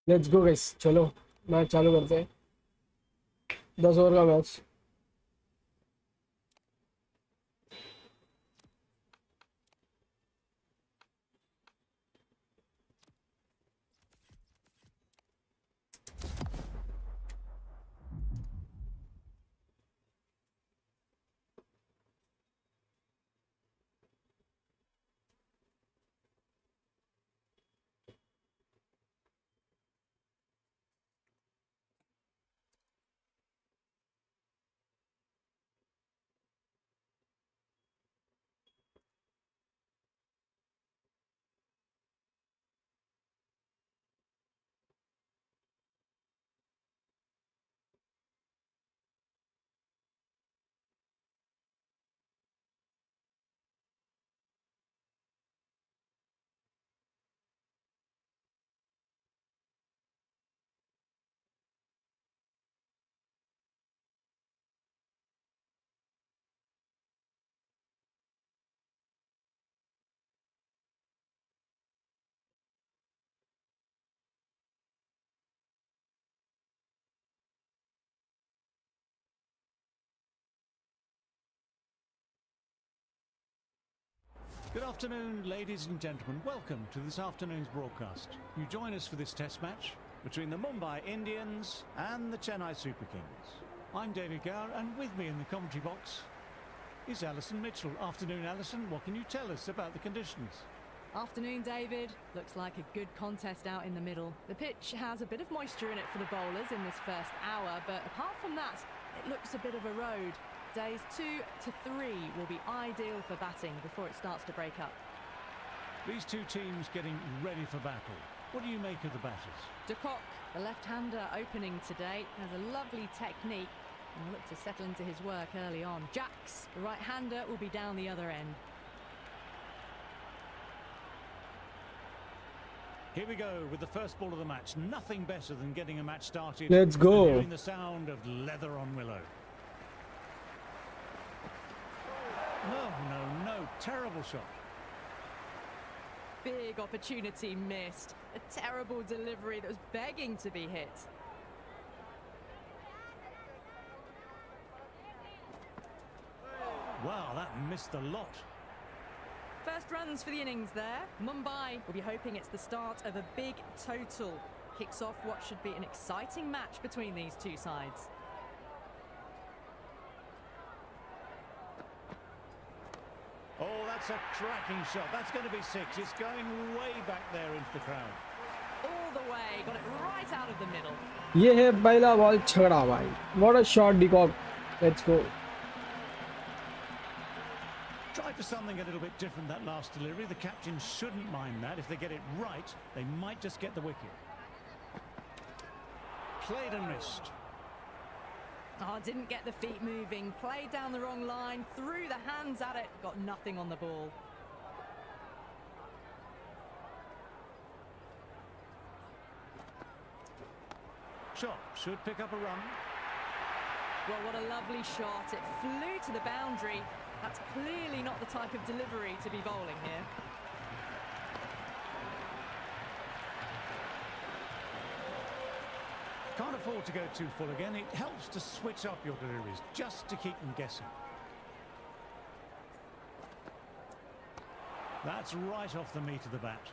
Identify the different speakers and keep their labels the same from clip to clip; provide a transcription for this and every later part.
Speaker 1: Let's go guys, चलो match चालू करते हैं। 10 ओवर का match.
Speaker 2: Good afternoon, ladies and gentlemen. Welcome to this afternoon's broadcast. You join us for this test match between the Mumbai Indians and the Chennai Super Kings. I'm David Gower, and with me in the commentary box is Alison Mitchell. Afternoon, Alison. What can you tell us about the conditions?
Speaker 3: Afternoon, David. Looks like a good contest out in the middle. The pitch has a bit of moisture in it for the bowlers in this first hour, but apart from that, it looks a bit of a road. Days 2 to 3 will be ideal for batting before it starts to break up.
Speaker 2: These two teams getting ready for battle. What do you make of the batters?
Speaker 3: De Kock, the left-hander opening today, has a lovely technique and will look to settle into his work early on. Jacks, the right-hander, will be down the other end.
Speaker 2: Here we go with the first ball of the match. Nothing better than getting a match started.
Speaker 1: Let's go.
Speaker 2: And hearing the sound of leather on willow. No, terrible shot.
Speaker 3: Big opportunity missed. A terrible delivery that was begging to be hit.
Speaker 2: Wow, that missed a lot.
Speaker 3: First runs for the innings there. Mumbai will be hoping it's the start of a big total. Kicks off what should be an exciting match between these two sides.
Speaker 2: Oh, that's a cracking shot. That's going to be 6. It's going way back there into the crowd.
Speaker 3: All the way, got it right out of the middle.
Speaker 1: ये है पहला ball छगड़ा भाई. What a shot, De Kock. Let's go.
Speaker 2: Tried for something a little bit different that last delivery. The captain shouldn't mind that. If they get it right, they might just get the wicket. Played and missed.
Speaker 3: Oh, didn't get the feet moving. Played down the wrong line. Threw the hands at it. Got nothing on the ball.
Speaker 2: Shot should pick up a run.
Speaker 3: Well, what a lovely shot. It flew to the boundary. That's clearly not the type of delivery to be bowling here.
Speaker 2: Can't afford to go too full again. It helps to switch up your deliveries just to keep them guessing. That's right off the meat of the bat.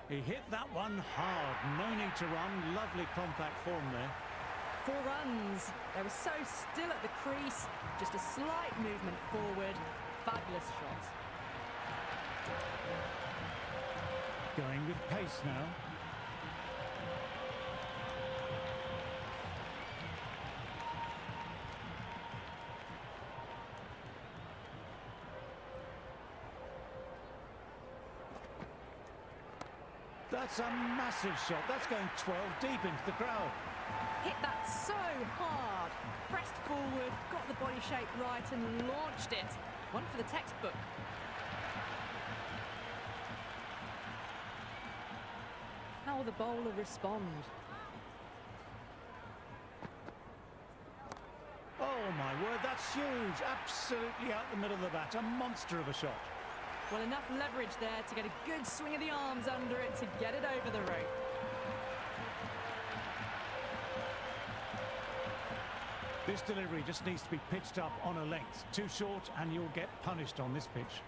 Speaker 2: He hit that one hard. No need to run. Lovely compact form there.
Speaker 3: 4 runs. They were so still at the crease. Just a slight movement forward. Fabulous shot.
Speaker 2: Going with pace now. That's a massive shot. That's going 12 deep into the crowd.
Speaker 3: Hit that so hard. Pressed forward, got the body shape right and launched it. One for the textbook. How will the bowler respond?
Speaker 2: word. That's huge. Absolutely out the middle of the bat. A monster of a shot.
Speaker 3: Well, enough leverage there to get a good swing of the arms under it to get it over the rope.
Speaker 2: This delivery just needs to be pitched up on a length. Too short and you'll get punished on this pitch.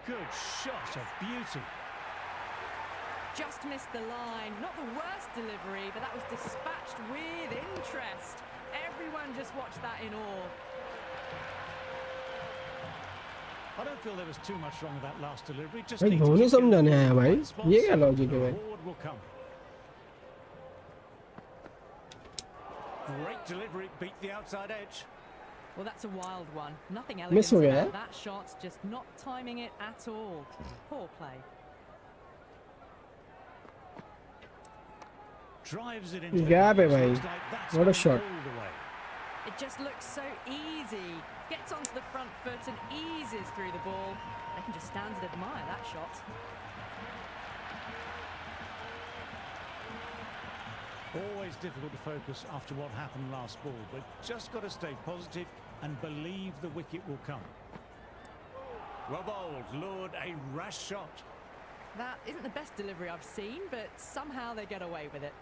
Speaker 2: Good shot, a beauty.
Speaker 3: Just missed the line. Not the worst delivery, but that was dispatched with interest. Everyone just watched that in awe.
Speaker 2: I don't feel there was too much wrong with that last delivery. Just
Speaker 1: भाई
Speaker 2: need to
Speaker 1: Dhoni
Speaker 2: just get
Speaker 1: समझाने
Speaker 2: it
Speaker 1: आया
Speaker 2: in the
Speaker 1: भाई,
Speaker 2: right spots.
Speaker 1: ये क्या logic है
Speaker 2: The
Speaker 1: भाई?
Speaker 2: reward will come. Great delivery, beat the outside edge.
Speaker 3: Well, that's a wild one. Nothing
Speaker 1: Miss
Speaker 3: elegant
Speaker 1: हो गया
Speaker 3: about
Speaker 1: है?
Speaker 3: that shot, just not timing it at all. Poor play.
Speaker 2: Drives it into the
Speaker 1: Gap है
Speaker 2: box.
Speaker 1: भाई.
Speaker 2: Looks like that's
Speaker 1: What a
Speaker 2: gone
Speaker 1: shot.
Speaker 2: all the way.
Speaker 3: It just looks so easy. Gets onto the front foot and eases through the ball. They can just stand and admire that shot.
Speaker 2: Always difficult to focus after what happened last ball, but just got to stay positive and believe the wicket will come. Well bowled, lured, a rash shot.
Speaker 3: That isn't the best delivery I've seen, but somehow they get away with it.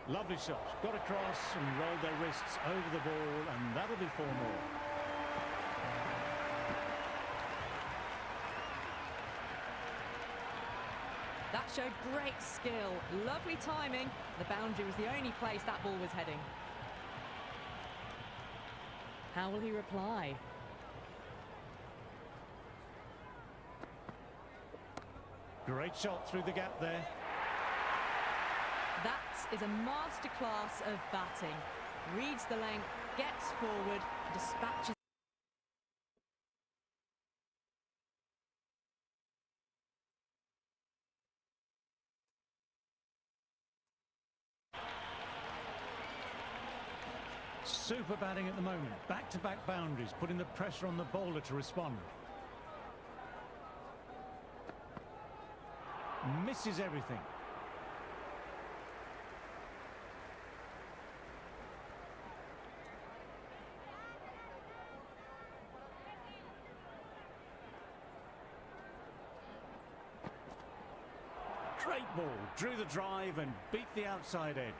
Speaker 2: Lovely shot. Got across and rolled their wrists over the ball, and that'll be 4 more.
Speaker 3: That showed great skill. Lovely timing. The boundary was the only place that ball was heading. How will he reply?
Speaker 2: Great shot through the gap there.
Speaker 3: That is a masterclass of batting. Reads the length, gets forward, dispatches.
Speaker 2: Super batting at the moment. Back-to-back boundaries, putting the pressure on the bowler to respond. Misses everything. Great ball. Drew the drive and beat the outside edge.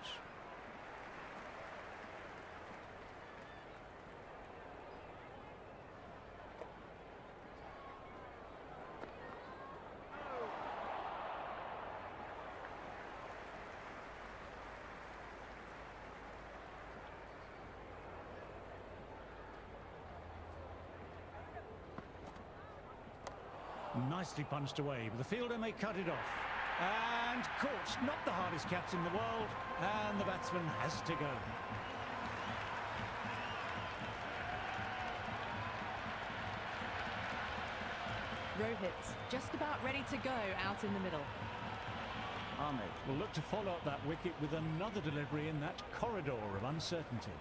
Speaker 2: Nicely punched away, but the fielder may cut it off. And caught, not the hardest catch in the world, and the batsman has to go.
Speaker 3: Rohit just about ready to go out in the middle.
Speaker 2: Ahmed will look to follow up that wicket with another delivery in that corridor of uncertainty.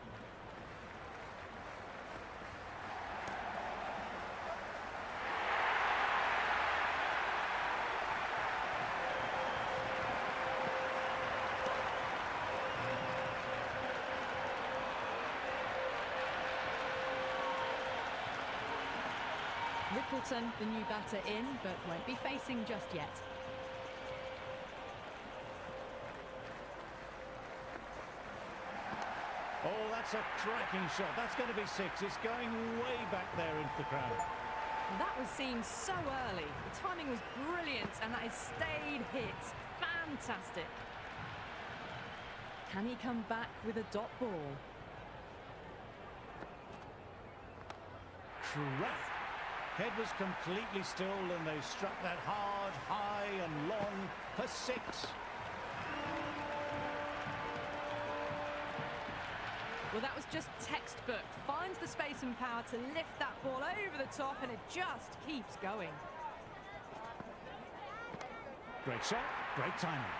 Speaker 3: Rickleton, the new batter in, but won't be facing just yet.
Speaker 2: Oh, that's a cracking shot. That's going to be 6. It's going way back there into the crowd.
Speaker 3: That was seen so early. The timing was brilliant, and that is stayed hit. Fantastic. Can he come back with a dot ball?
Speaker 2: Crack. Head was completely still, and they struck that hard, high and long for 6.
Speaker 3: Well, that was just textbook. Finds the space and power to lift that ball over the top, and it just keeps going.
Speaker 2: Great shot, great timing.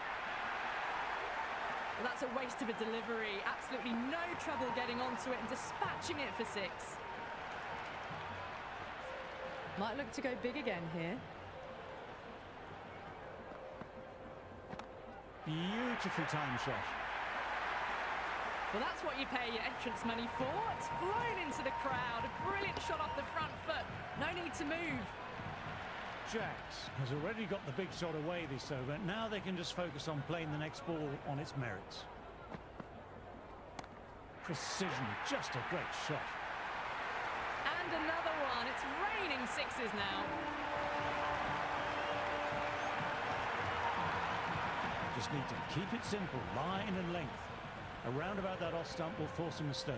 Speaker 3: Well, that's a waste of a delivery. Absolutely no trouble getting onto it and dispatching it for 6. Might look to go big again here.
Speaker 2: Beautifully timed shot.
Speaker 3: Well, that's what you pay your entrance money for. It's flown into the crowd. A brilliant shot off the front foot. No need to move.
Speaker 2: Jax has already got the big shot away this over. Now they can just focus on playing the next ball on its merits. Precision, just a great shot.
Speaker 3: And another one. It's raining sixes now.
Speaker 2: Just need to keep it simple, line and length. Around about that off stump will force a mistake.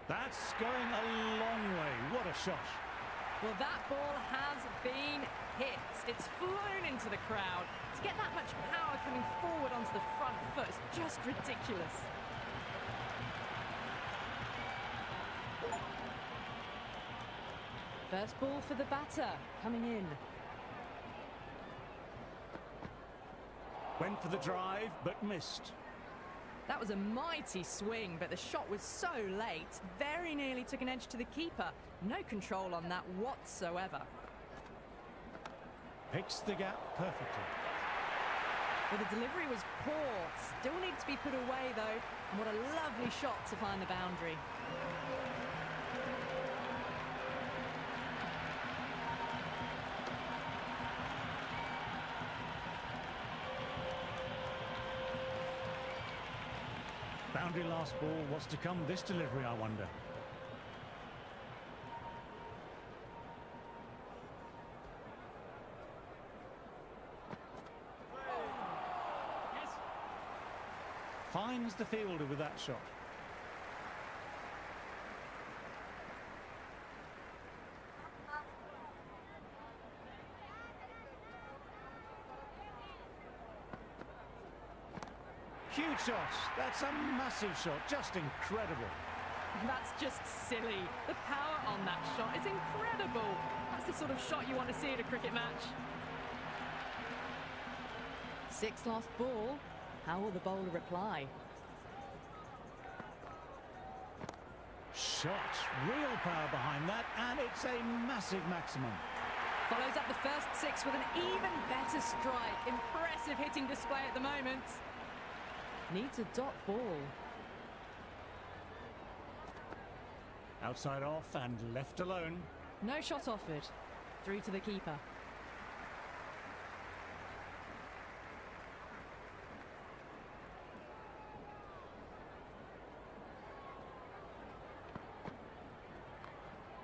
Speaker 2: That's going a long way. What a shot.
Speaker 3: Well, that ball has been hit. It's flown into the crowd. To get that much power coming forward onto the front foot is just ridiculous. First ball for the batter, coming in.
Speaker 2: Went for the drive, but missed.
Speaker 3: That was a mighty swing, but the shot was so late. Very nearly took an edge to the keeper. No control on that whatsoever.
Speaker 2: Picks the gap perfectly.
Speaker 3: Well, the delivery was poor. Still needs to be put away, though. And what a lovely shot to find the boundary.
Speaker 2: Boundary last ball. What's to come this delivery, I wonder? Finds the fielder with that shot. Huge shot. That's a massive shot. Just incredible.
Speaker 3: That's just silly. The power on that shot is incredible. That's the sort of shot you want to see at a cricket match. Sixth last ball. How will the bowler reply?
Speaker 2: Shot. Real power behind that, and it's a massive maximum.
Speaker 3: Follows up the first six with an even better strike. Impressive hitting display at the moment. Needs a dot ball.
Speaker 2: Outside off and left alone.
Speaker 3: No shot offered. Through to the keeper.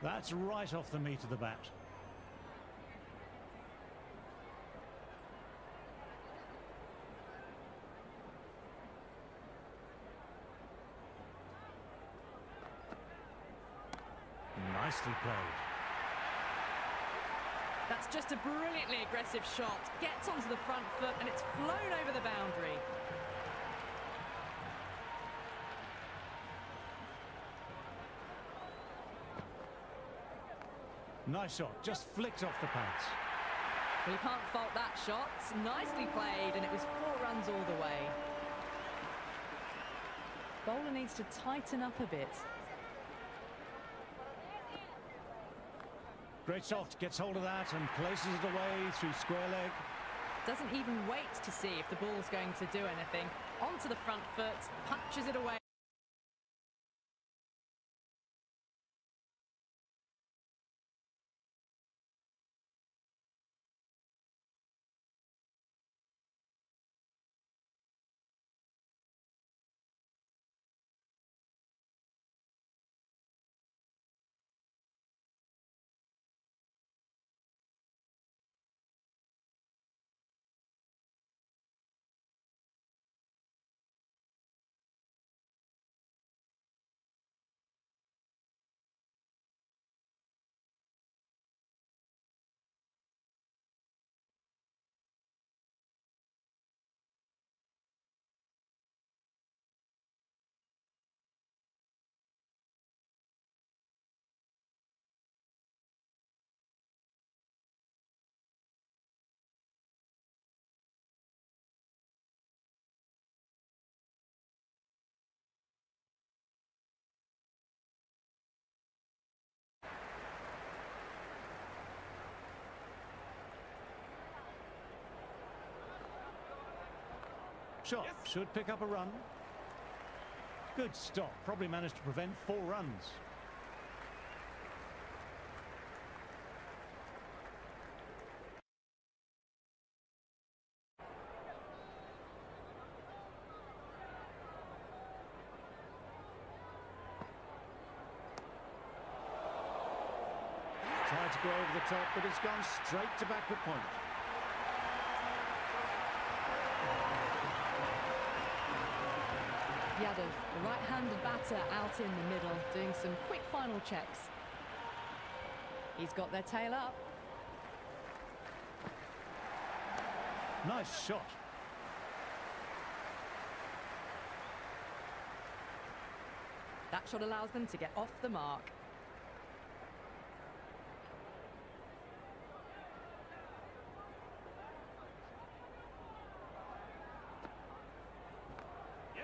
Speaker 2: That's right off the meat of the bat. Nicely played.
Speaker 3: That's just a brilliantly aggressive shot. Gets onto the front foot and it's flown over the boundary.
Speaker 2: Nice shot, just flicked off the pads.
Speaker 3: Well, you can't fault that shot. Nicely played, and it was 4 runs all the way. Bowler needs to tighten up a bit.
Speaker 2: Great shot, gets hold of that and places it away through square leg.
Speaker 3: Doesn't even wait to see if the ball's going to do anything. Onto the front foot, punches it away.
Speaker 2: shot should pick up a run. Good stop, probably managed to prevent 4 runs. Tried to go over the top, but it's gone straight to backward point.
Speaker 3: Yadav, the right-handed batter, out in the middle, doing some quick final checks. He's got their tail up.
Speaker 2: Nice shot.
Speaker 3: That shot allows them to get off the mark.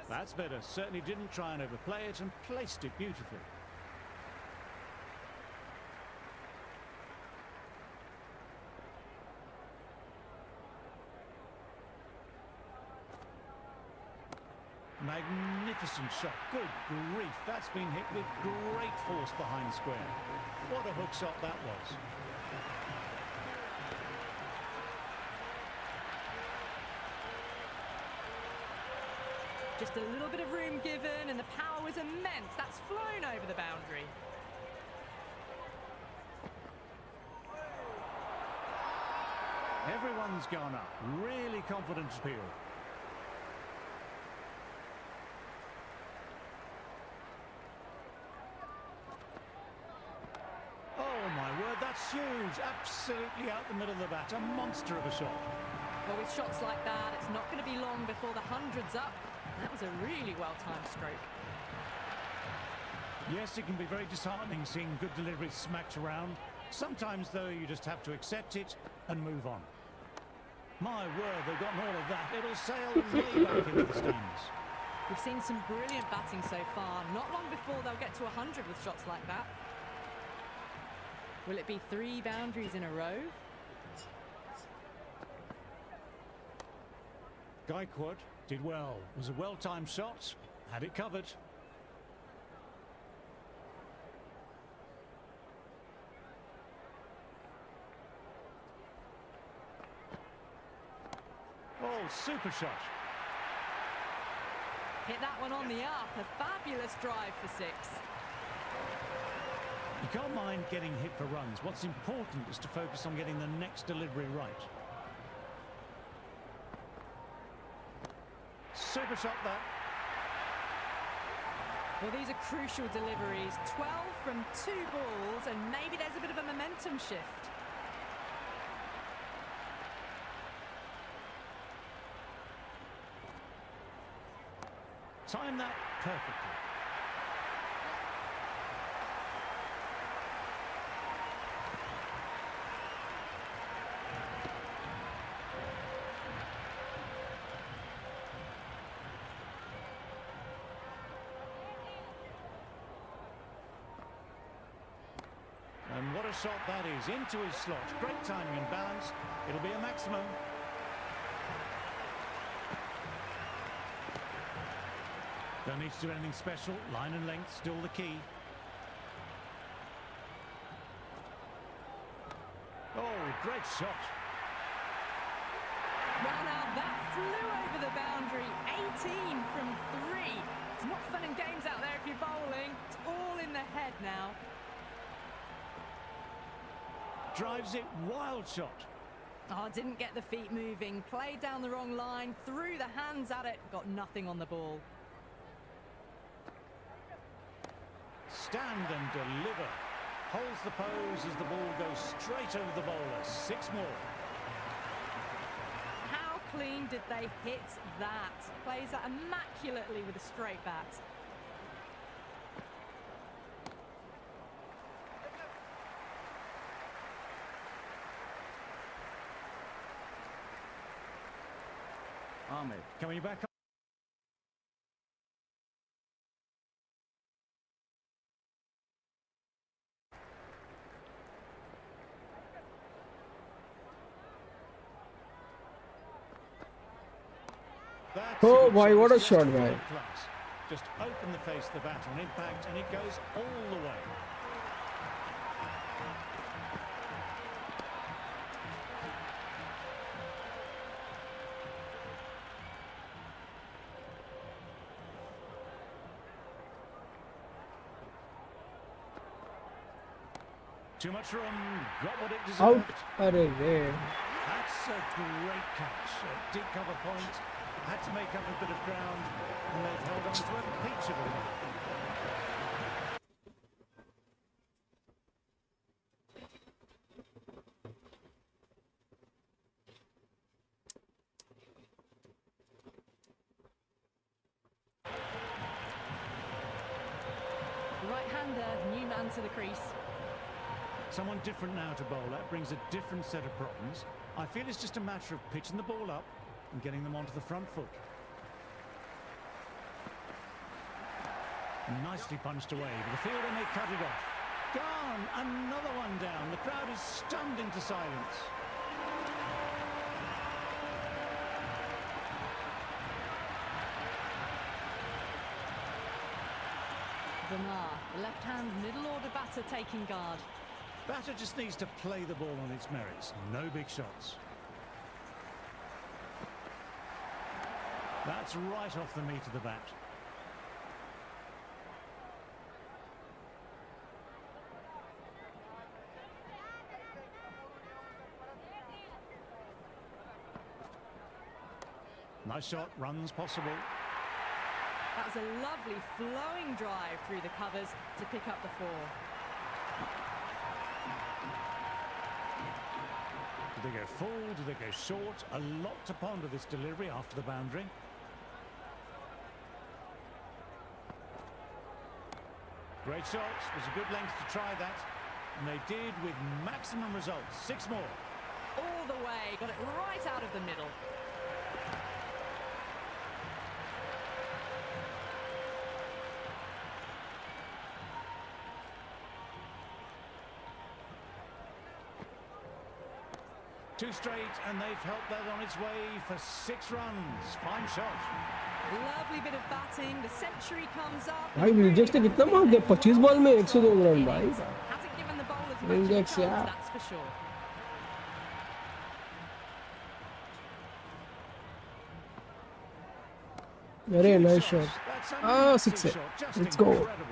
Speaker 2: That's better. Certainly didn't try and overplay it and placed it beautifully. Magnificent shot. Good grief. That's been hit with great force behind square. What a hook shot that was.
Speaker 3: Just a little bit of room given, and the power was immense. That's flown over the boundary.
Speaker 2: Everyone's gone up. Really confident appeal. Oh my word, that's huge. Absolutely out the middle of the bat. A monster of a shot.
Speaker 3: Well, with shots like that, it's not going to be long before the 100's up. That was a really well-timed stroke.
Speaker 2: Yes, it can be very disheartening seeing good deliveries smacked around. Sometimes, though, you just have to accept it and move on. My word, they've gotten all of that. It'll sail way back into the stands.
Speaker 3: We've seen some brilliant batting so far. Not long before they'll get to 100 with shots like that. Will it be 3 boundaries in a row?
Speaker 2: Gaikwad did well. It was a well-timed shot. Had it covered. Oh, super shot.
Speaker 3: Hit that one on the up. A fabulous drive for 6.
Speaker 2: You can't mind getting hit for runs. What's important is to focus on getting the next delivery right. Super shot that.
Speaker 3: Well, these are crucial deliveries. 12 from 2 balls, and maybe there's a bit of a momentum shift.
Speaker 2: Time that perfectly. And what a shot that is, into his slot. Great timing and balance. It'll be a maximum. Don't need to do anything special. Line and length still the key. Oh, great shot.
Speaker 3: Well, now that flew over the boundary. 18 from 3. It's not fun and games out there if you're bowling. It's all in the head now.
Speaker 2: Drives it, wild shot.
Speaker 3: Oh, didn't get the feet moving. Played down the wrong line. Threw the hands at it. Got nothing on the ball.
Speaker 2: Stand and deliver. Holds the pose as the ball goes straight over the bowler. 6 more.
Speaker 3: How clean did they hit that? Plays that immaculately with a straight bat.
Speaker 2: Ahmed coming back. That's a
Speaker 1: Oh
Speaker 2: good
Speaker 1: boy,
Speaker 2: shot.
Speaker 1: what a
Speaker 2: It's just
Speaker 1: shot,
Speaker 2: full
Speaker 1: man.
Speaker 2: of class. Just open the face of the bat on impact and it goes all the way. Too much room, got what it
Speaker 1: Out.
Speaker 2: deserved.
Speaker 1: Arey.
Speaker 2: That's a great catch. A deep cover point. Had to make up a bit of ground, and they've held on to a peach of a lead.
Speaker 3: The right-hander, new man to the crease.
Speaker 2: Someone different now to bowl. That brings a different set of problems. I feel it's just a matter of pitching the ball up and getting them onto the front foot. Nicely punched away, but the fielder may cut it off. Gone! Another one down. The crowd is stunned into silence.
Speaker 3: Vermar, the left-hand middle-order batter taking guard.
Speaker 2: Batter just needs to play the ball on its merits. No big shots. That's right off the meat of the bat. Nice shot, runs possible.
Speaker 3: That was a lovely flowing drive through the covers to pick up the 4.
Speaker 2: Do they go full? Do they go short? A lot to ponder this delivery after the boundary. Great shots. Was a good length to try that. And they did with maximum results. 6 more.
Speaker 3: All the way, got it right out of the middle.
Speaker 2: Two straight, and they've helped that on its way for 6 runs. Fine shot.
Speaker 3: Lovely bit of batting. The century comes up.
Speaker 1: भाई विलजेक्स ने कितना मार दिया 25 ball में 102 run भाई.
Speaker 3: Hasn't given the bowlers much of a
Speaker 1: Williams,
Speaker 3: chance,
Speaker 1: yeah.
Speaker 3: that's for sure.
Speaker 1: Very nice shot.
Speaker 2: That's a
Speaker 1: Ah,
Speaker 2: massive
Speaker 1: 6.
Speaker 2: shot. Just
Speaker 1: Let's go.
Speaker 2: incredible.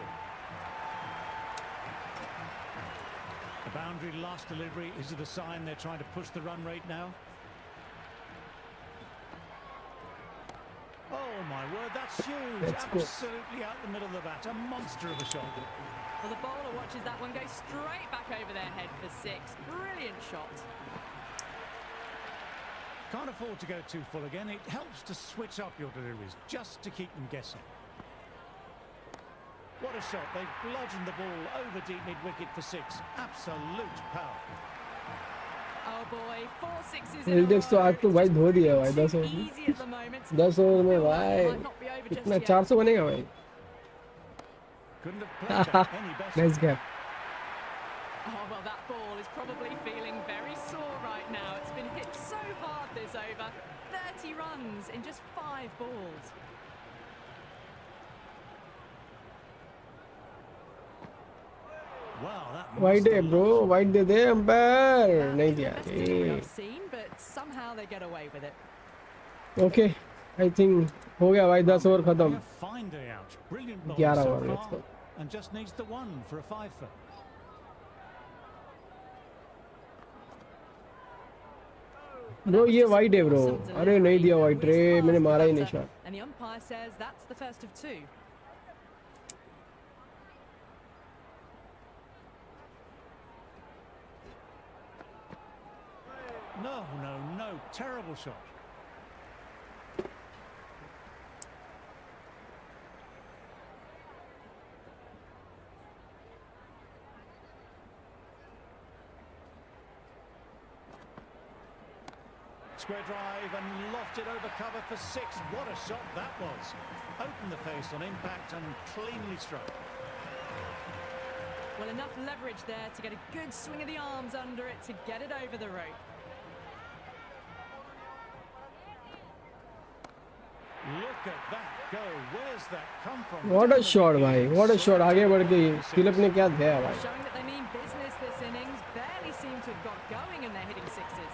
Speaker 2: The boundary last delivery. Is it a sign they're trying to push the run rate now? Oh my word, that's huge.
Speaker 1: Let's go.
Speaker 2: Absolutely out the middle of the bat. A monster of a shot.
Speaker 3: Well, the bowler watches that one go straight back over their head for 6. Brilliant shot.
Speaker 2: Can't afford to go too full again. It helps to switch up your deliveries just to keep them guessing. What a shot. They've bludgeoned the ball over deep mid-wicket for 6. Absolute power.
Speaker 3: Oh boy, 4 sixes in a
Speaker 1: विलजेक्स तो
Speaker 3: row.
Speaker 1: आज तो भाई धो दिया भाई
Speaker 3: Too
Speaker 1: 10 over में.
Speaker 3: easy at the moment.
Speaker 1: 10 over में भाई
Speaker 3: Might not be over just
Speaker 1: कितना
Speaker 3: yet.
Speaker 1: 400 बनेगा भाई.
Speaker 2: Couldn't have played that any better.
Speaker 1: Nice gap.
Speaker 3: Oh, well, that ball is probably feeling very sore right now. It's been hit so hard this over. 30 runs in just 5 balls.
Speaker 2: Wow, that
Speaker 1: White
Speaker 2: must
Speaker 1: है
Speaker 2: have
Speaker 1: bro, white they they umpire. नहीं
Speaker 3: That's
Speaker 1: दिया.
Speaker 3: the best delivery I've seen, but somehow they get away with it.
Speaker 1: Okay, I think हो गया भाई 10 over
Speaker 2: Having
Speaker 1: खत्म.
Speaker 2: a fine day out. Brilliant bowling
Speaker 1: 11
Speaker 2: so
Speaker 1: over, let's
Speaker 2: far.
Speaker 1: go.
Speaker 2: And just needs the 1 for a 5 for.
Speaker 1: Bro ये white है bro. अरे नहीं दिया white रे, मैंने मारा ही नहीं shot.
Speaker 3: And the umpire says that's the first of 2.
Speaker 2: No, no, no. Terrible shot. Square drive and lofted over cover for 6. What a shot that was. Opened the face on impact and cleanly struck.
Speaker 3: Well, enough leverage there to get a good swing of the arms under it to get it over the rope.
Speaker 2: Look at that go. Where's that come from?
Speaker 1: What a shot भाई, what a shot. आगे बढ़ के तिलक ने क्या दिया भाई.
Speaker 3: Showing that they mean business this innings. Barely seem to have got going and they're hitting sixes.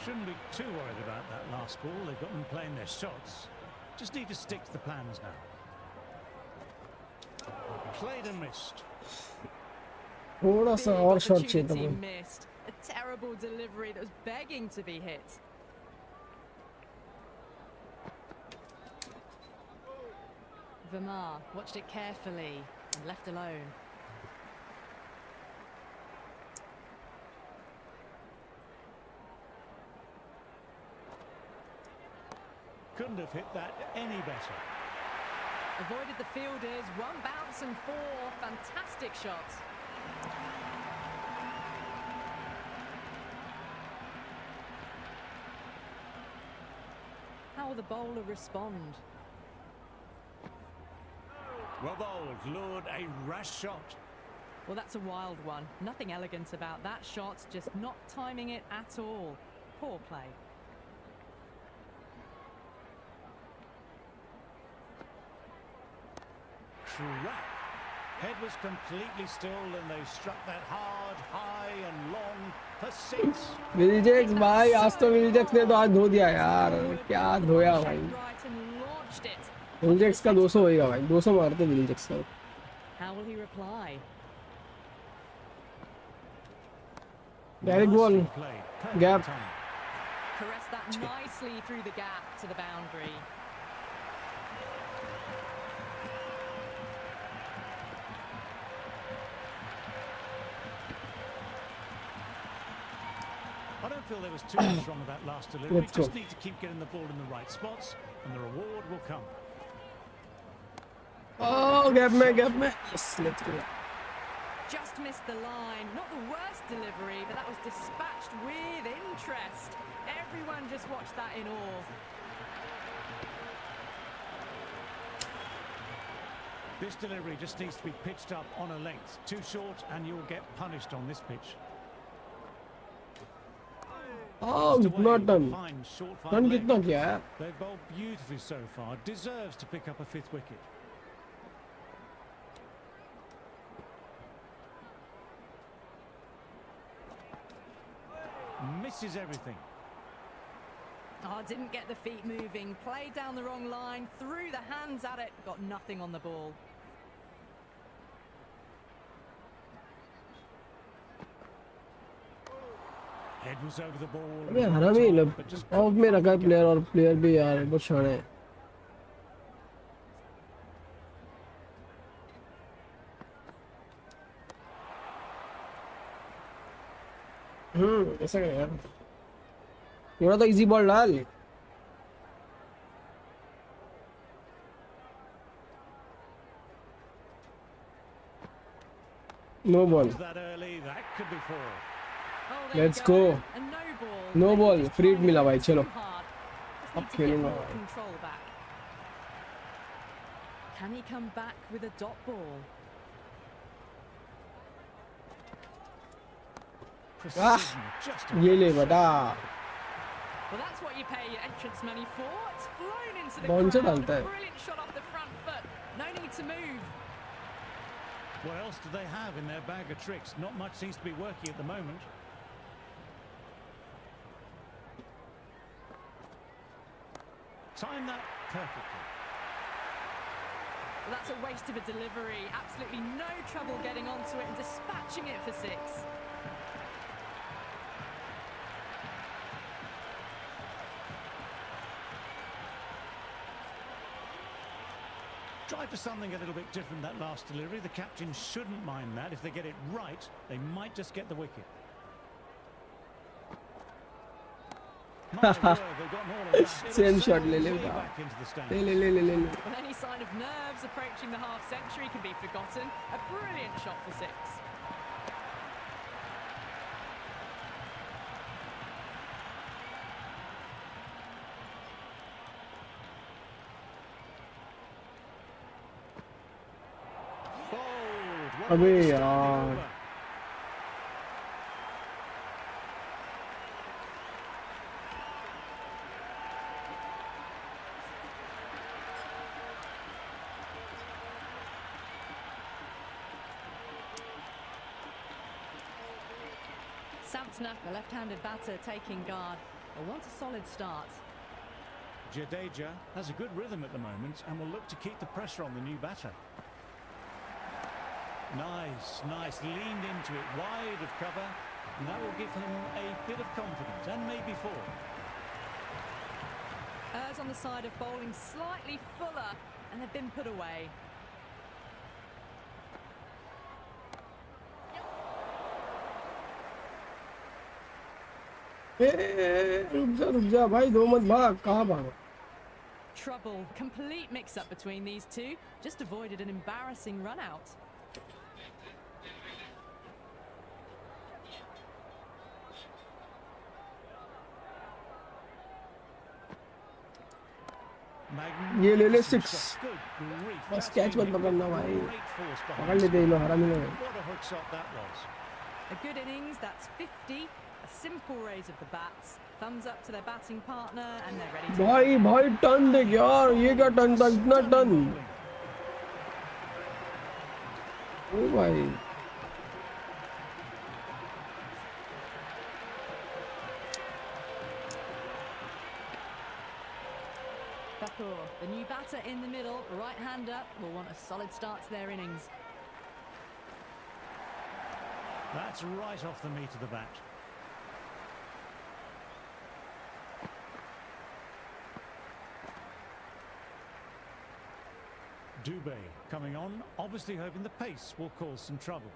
Speaker 2: Shouldn't be too worried about that last ball. They've got them playing their shots. Just need to stick to the plans now. Played and missed.
Speaker 1: थोड़ा सा और shot चाहिए था मुझे.
Speaker 3: Missed. A terrible delivery that was begging to be hit. Verma watched it carefully and left alone.
Speaker 2: Couldn't have hit that any better.
Speaker 3: Avoided the fielders, one bounce and four. Fantastic shots. How will the bowler respond?
Speaker 2: Well bowled, lured, a rash shot.
Speaker 3: Well, that's a wild one. Nothing elegant about that shot, just not timing it at all. Poor play.
Speaker 2: Crack. Head was completely still and they struck that hard, high and long for six.
Speaker 1: विलजेक्स भाई, आज तो विलजेक्स ने तो आज धो दिया यार. क्या धोया भाई.
Speaker 3: Right and launched it.
Speaker 1: विलजेक्स का 200 होएगा भाई. 200 मारते विलजेक्स का.
Speaker 3: How will he reply?
Speaker 1: Direct ball. Gap.
Speaker 3: Caressed that nicely through the gap to the boundary.
Speaker 2: I don't feel there was too much wrong with that last delivery.
Speaker 1: Let's go.
Speaker 2: Just need to keep getting the ball in the right spots and the reward will come.
Speaker 1: Oh, gap में. Yes, let's go.
Speaker 3: Just missed the line. Not the worst delivery, but that was dispatched with interest. Everyone just watched that in awe.
Speaker 2: This delivery just needs to be pitched up on a length. Too short and you'll get punished on this pitch.
Speaker 1: Oh, not done.
Speaker 2: Fine, short, fine
Speaker 1: Run
Speaker 2: leg.
Speaker 1: कितना किया है?
Speaker 2: They've bowled beautifully so far. Deserves to pick up a fifth wicket. Misses everything.
Speaker 3: Oh, didn't get the feet moving. Played down the wrong line. Threw the hands at it. Got nothing on the ball.
Speaker 2: Head was over the ball.
Speaker 1: अबे हरामी लोग of में रखा है player और player भी यार बहुत शाने हैं. ऐसा क्या यार. थोड़ा तो इजी बॉल डाल. No ball.
Speaker 2: That early, that could be four.
Speaker 3: Oh, there
Speaker 1: Let's
Speaker 3: you
Speaker 1: go.
Speaker 3: A no ball.
Speaker 1: No
Speaker 3: Maybe
Speaker 1: ball.
Speaker 3: just
Speaker 1: Free
Speaker 3: too
Speaker 1: मिला भाई, चलो.
Speaker 3: hard. Just
Speaker 1: अब
Speaker 3: need to get
Speaker 1: खेलूंगा
Speaker 3: more
Speaker 1: भाई.
Speaker 3: control back. Can he come back with a dot ball?
Speaker 2: Precision, just a
Speaker 1: ये ले बेटा.
Speaker 3: Well, that's what you pay your entrance money for. It's flown into the
Speaker 1: कौन सा
Speaker 3: crowd.
Speaker 1: डालता है?
Speaker 3: Brilliant shot off the front foot. No need to move.
Speaker 2: What else do they have in their bag of tricks? Not much seems to be working at the moment. Time that perfectly.
Speaker 3: Well, that's a waste of a delivery. Absolutely no trouble getting onto it and dispatching it for six.
Speaker 2: Try for something a little bit different that last delivery. The captain shouldn't mind that. If they get it right, they might just get the wicket.
Speaker 1: Same shot ले ले बेटा. ले.
Speaker 3: Well, any sign of nerves approaching the half century can be forgotten. A brilliant shot for six.
Speaker 1: अबे यार.
Speaker 3: Santner, the left-handed batter, taking guard. They want a solid start.
Speaker 2: Jadeja has a good rhythm at the moment and will look to keep the pressure on the new batter. Nice, leaned into it, wide of cover, and that will give him a bit of confidence, and maybe four.
Speaker 3: Errs on the side of bowling slightly fuller, and they've been put away.
Speaker 1: रुक जा भाई, दो मत भाग, कहाँ भागो?
Speaker 3: Trouble, complete mix-up between these two. Just avoided an embarrassing run-out.
Speaker 1: ये ले ले 6, बस कैच मत पकड़ना भाई, पकड़ लेते हैं लोग, हरामी लोग.
Speaker 3: A good innings, that's 50. A simple raise of the bats. Thumbs up to their batting partner and they're ready to
Speaker 1: भाई टर्न देख यार, ये क्या टर्न था, इतना टर्न. ओ भाई
Speaker 3: Bakur, the new batter in the middle, right-hander, will want a solid start to their innings.
Speaker 2: That's right off the meat of the bat. Dubé coming on, obviously hoping the pace will cause some trouble.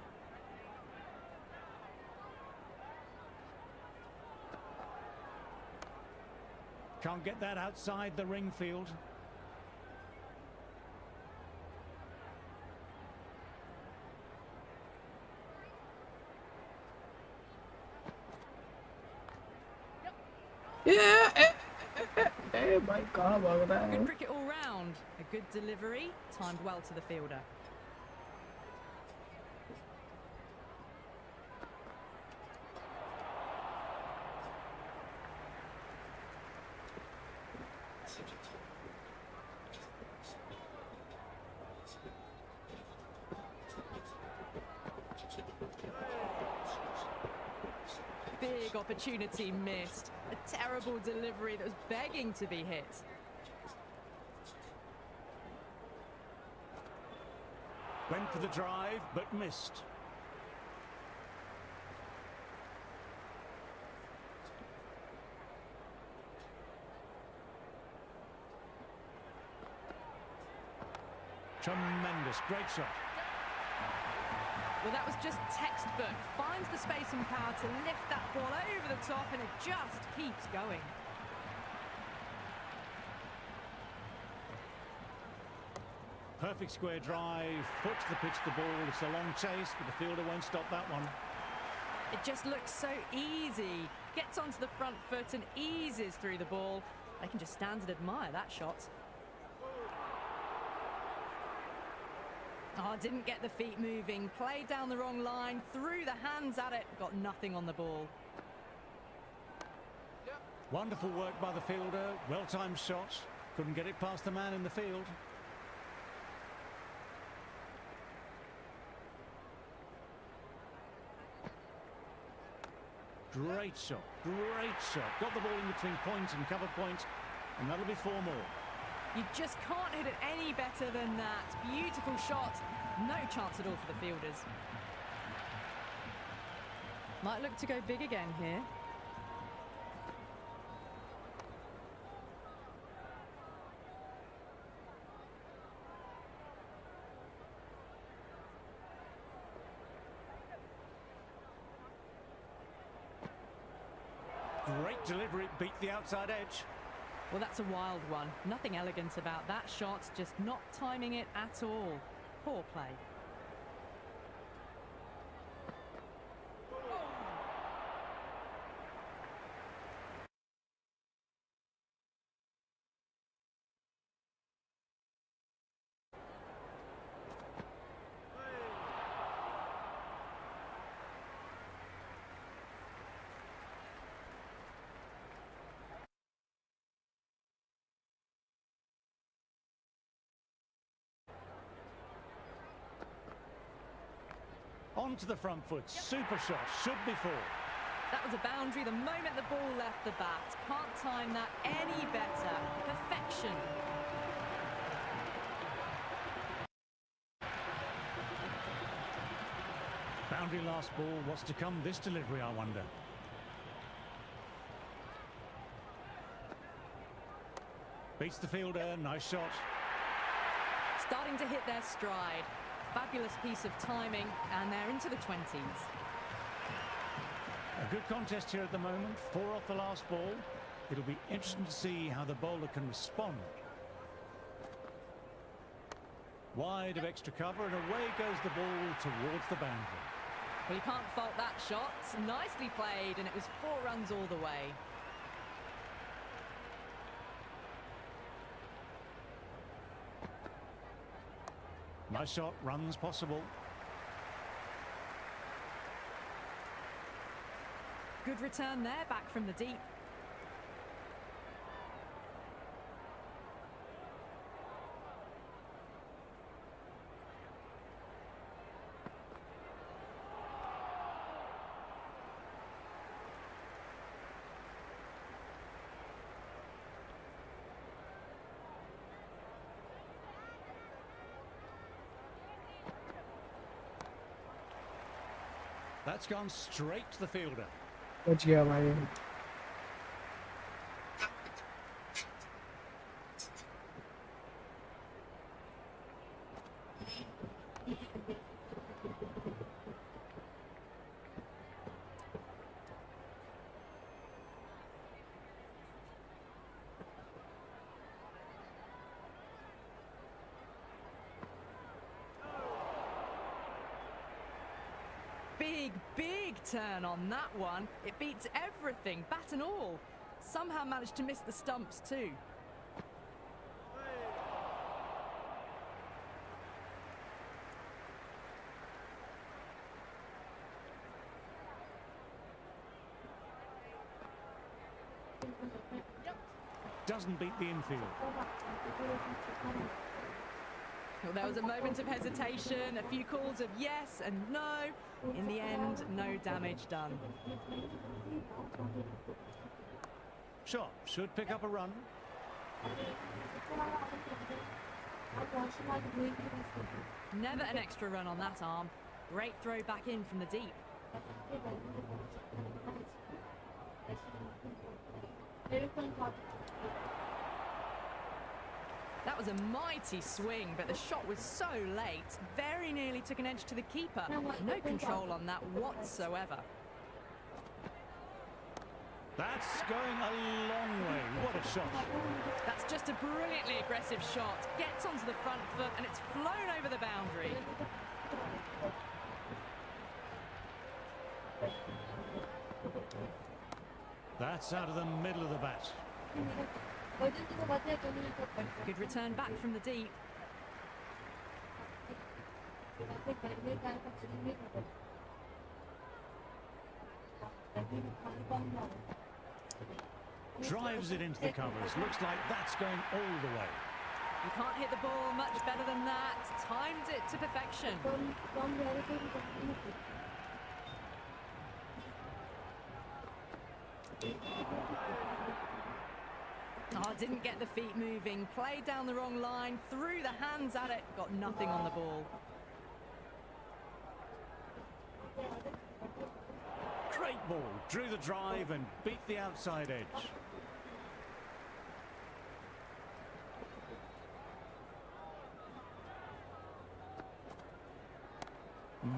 Speaker 2: Can't get that outside the ring field.
Speaker 1: भाई कहाँ भाग रहा है?
Speaker 3: Good cricket all round. A good delivery, timed well to the fielder. Big opportunity missed. A terrible delivery that was begging to be hit.
Speaker 2: Went for the drive, but missed. Tremendous, great shot.
Speaker 3: Well, that was just textbook. Finds the space and power to lift that ball over the top, and it just keeps going.
Speaker 2: Perfect square drive, foot to the pitch of the ball. It's a long chase, but the fielder won't stop that one.
Speaker 3: It just looks so easy. Gets onto the front foot and eases through the ball. They can just stand and admire that shot. Oh, didn't get the feet moving. Played down the wrong line, threw the hands at it, got nothing on the ball.
Speaker 2: Wonderful work by the fielder, well-timed shot. Couldn't get it past the man in the field. Great shot, great shot. Got the ball in between point and cover point, and that'll be 4 more.
Speaker 3: You just can't hit it any better than that. Beautiful shot. No chance at all for the fielders. Might look to go big again here.
Speaker 2: Great delivery, beat the outside edge.
Speaker 3: Well, that's a wild one. Nothing elegant about that shot, just not timing it at all. Poor play.
Speaker 2: On to the front foot, super shot, should be 4.
Speaker 3: That was a boundary the moment the ball left the bat. Can't time that any better. Perfection.
Speaker 2: Boundary last ball. What's to come this delivery, I wonder. Beats the fielder. Nice shot.
Speaker 3: Starting to hit their stride. Fabulous piece of timing, and they're into the 20s.
Speaker 2: A good contest here at the moment. 4 off the last ball. It'll be interesting to see how the bowler can respond. Wide of extra cover, and away goes the ball towards the boundary.
Speaker 3: Well, you can't fault that shot. Nicely played, and it was 4 runs all the way.
Speaker 2: Nice shot, runs possible.
Speaker 3: Good return there, back from the deep.
Speaker 2: That's gone straight to the fielder.
Speaker 1: बच गया भाई.
Speaker 3: Big turn on that one. It beats everything, bat and all. Somehow managed to miss the stumps too.
Speaker 2: Doesn't beat the infield.
Speaker 3: Well, there was a moment of hesitation, a few calls of yes and no. In the end, no damage done.
Speaker 2: Shot should pick up a run.
Speaker 3: Never an extra run on that arm. Great throw back in from the deep. That was a mighty swing, but the shot was so late. Very nearly took an edge to the keeper. No control on that whatsoever.
Speaker 2: That's going a long way. What a shot.
Speaker 3: That's just a brilliantly aggressive shot. Gets onto the front foot and it's flown over the boundary.
Speaker 2: That's out of the middle of the bat.
Speaker 3: Good return back from the deep.
Speaker 2: Drives it into the covers. Looks like that's going all the way.
Speaker 3: You can't hit the ball much better than that. Timed it to perfection. Oh, didn't get the feet moving. Played down the wrong line. Threw the hands at it. Got nothing on the ball.
Speaker 2: Great ball. Drew the drive and beat the outside edge.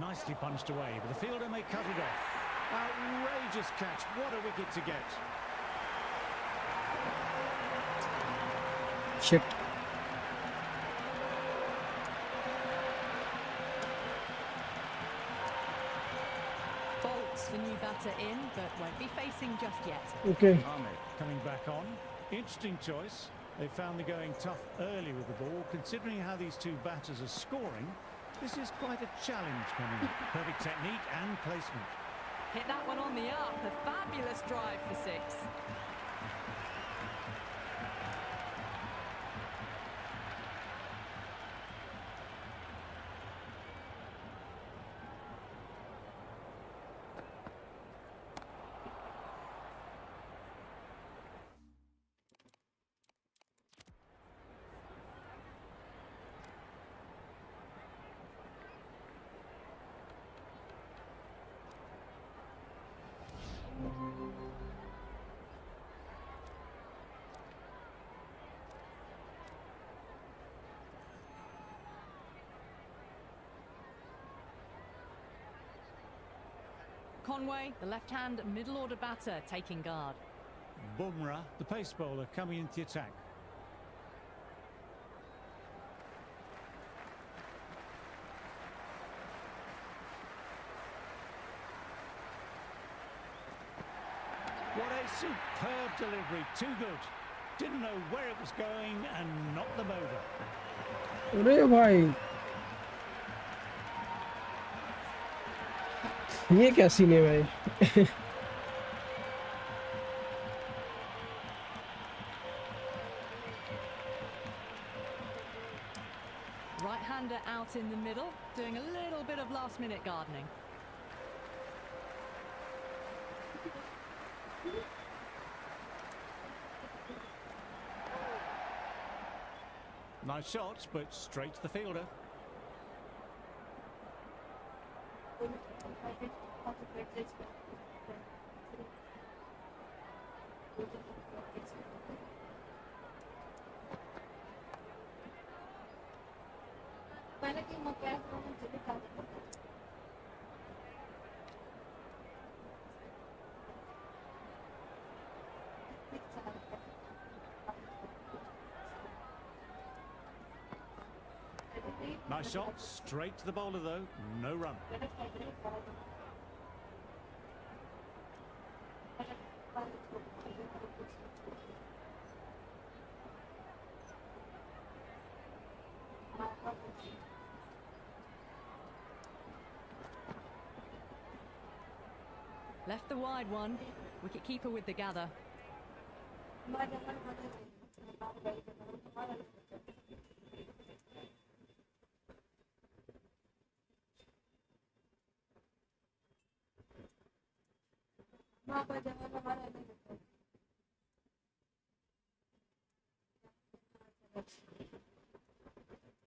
Speaker 2: Nicely punched away, but the fielder may cut it off. Outrageous catch. What a wicket to get.
Speaker 1: Shit.
Speaker 3: Bolts the new batter in, but won't be facing just yet.
Speaker 1: Okay.
Speaker 2: Ahmed coming back on. Interesting choice. They found the going tough early with the ball. Considering how these two batters are scoring, this is quite a challenge coming up. Perfect technique and placement.
Speaker 3: Hit that one on the up. A fabulous drive for 6. Conway, the left-hand middle-order batter, taking guard.
Speaker 2: Bumrah, the pace bowler, coming into the attack. What a superb delivery, too good. Didn't know where it was going and knocked them over.
Speaker 1: अरे भाई ये क्या scene है भाई
Speaker 3: Right-hander out in the middle, doing a little bit of last-minute gardening.
Speaker 2: Nice shots, but straight to the fielder. Nice shot, straight to the bowler though, no run.
Speaker 3: Left the wide one, wicket-keeper with the gather.